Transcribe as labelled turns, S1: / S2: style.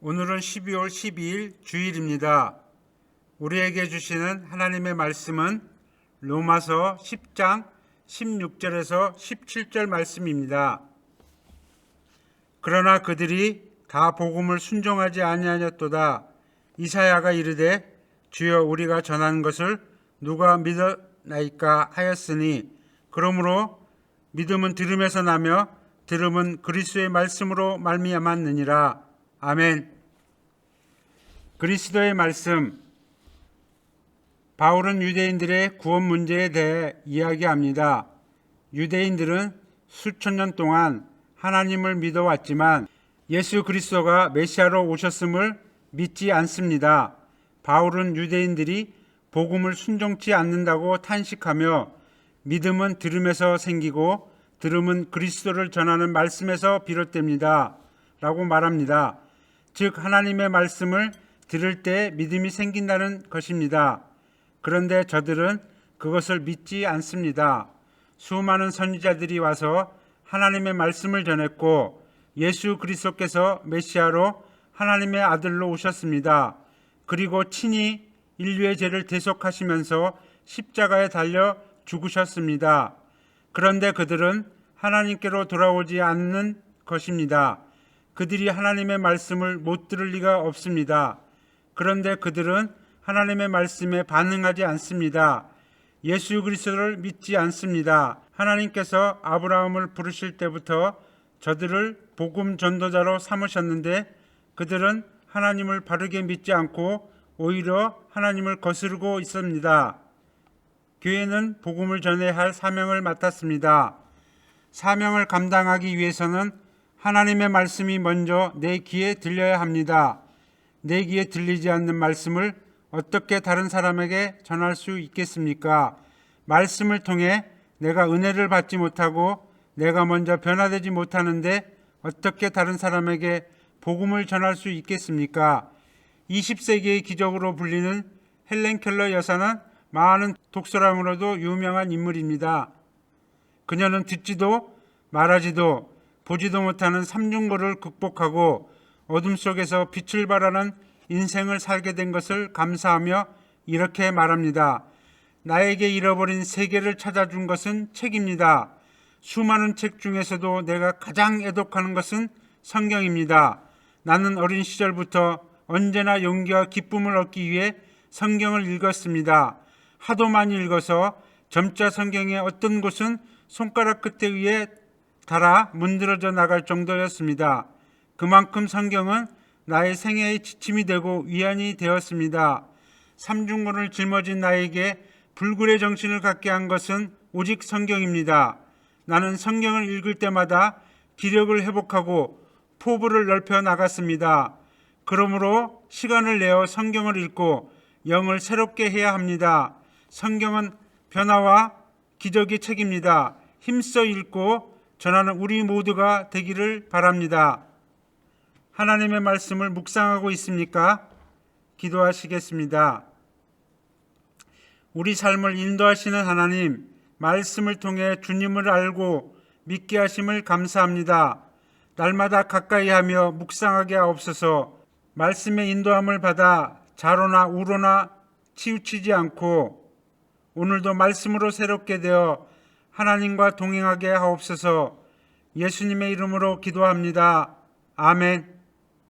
S1: 오늘은 12월 12일 주일입니다. 우리에게 주시는 하나님의 말씀은 로마서 10장 16절에서 17절 말씀입니다. 그러나 그들이 다 복음을 순종하지 아니하였도다. 이사야가 이르되 주여 우리가 전한 것을 누가 믿었나이까 하였으니 그러므로 믿음은 들음에서 나며 들음은 그리스도의 말씀으로 말미암았느니라. 아멘. 그리스도의 말씀. 바울은 유대인들의 구원 문제에 대해 이야기합니다. 유대인들은 수천 년 동안 하나님을 믿어왔지만 예수 그리스도가 메시아로 오셨음을 믿지 않습니다. 바울은 유대인들이 복음을 순종치 않는다고 탄식하며 믿음은 들음에서 생기고 들음은 그리스도를 전하는 말씀에서 비롯됩니다. 라고 말합니다. 즉 하나님의 말씀을 들을 때 믿음이 생긴다는 것입니다. 그런데 저들은 그것을 믿지 않습니다. 수많은 선지자들이 와서 하나님의 말씀을 전했고 예수 그리스도께서 메시아로 하나님의 아들로 오셨습니다. 그리고 친히 인류의 죄를 대속하시면서 십자가에 달려 죽으셨습니다. 그런데 그들은 하나님께로 돌아오지 않는 것입니다. 그들이 하나님의 말씀을 못 들을 리가 없습니다. 그런데 그들은 하나님의 말씀에 반응하지 않습니다. 예수 그리스도를 믿지 않습니다. 하나님께서 아브라함을 부르실 때부터 저들을 복음 전도자로 삼으셨는데 그들은 하나님을 바르게 믿지 않고 오히려 하나님을 거스르고 있습니다. 교회는 복음을 전해야 할 사명을 맡았습니다. 사명을 감당하기 위해서는 하나님의 말씀이 먼저 내 귀에 들려야 합니다. 내 귀에 들리지 않는 말씀을 어떻게 다른 사람에게 전할 수 있겠습니까? 말씀을 통해 내가 은혜를 받지 못하고 내가 먼저 변화되지 못하는데 어떻게 다른 사람에게 복음을 전할 수 있겠습니까? 20세기의 기적으로 불리는 헬렌 켈러 여사는 많은 독설함으로도 유명한 인물입니다. 그녀는 듣지도 말하지도 보지도 못하는 삼중고를 극복하고 어둠 속에서 빛을 발하는 인생을 살게 된 것을 감사하며 이렇게 말합니다. 나에게 잃어버린 세계를 찾아준 것은 책입니다. 수많은 책 중에서도 내가 가장 애독하는 것은 성경입니다. 나는 어린 시절부터 언제나 용기와 기쁨을 얻기 위해 성경을 읽었습니다. 하도 많이 읽어서 점자 성경의 어떤 곳은 손가락 끝에 위에 달아 문드러져 나갈 정도였습니다. 그만큼 성경은 나의 생애의 지침이 되고 위안이 되었습니다. 삼중고를 짊어진 나에게 불굴의 정신을 갖게 한 것은 오직 성경입니다. 나는 성경을 읽을 때마다 기력을 회복하고 포부를 넓혀 나갔습니다. 그러므로 시간을 내어 성경을 읽고 영을 새롭게 해야 합니다. 성경은 변화와 기적의 책입니다. 힘써 읽고 전하는 우리 모두가 되기를 바랍니다. 하나님의 말씀을 묵상하고 있습니까? 기도하시겠습니다. 우리 삶을 인도하시는 하나님, 말씀을 통해 주님을 알고 믿게 하심을 감사합니다. 날마다 가까이 하며 묵상하게 하옵소서. 말씀의 인도함을 받아 자로나 우로나 치우치지 않고 오늘도 말씀으로 새롭게 되어 하나님과 동행하게 하옵소서. 예수님의 이름으로 기도합니다. 아멘.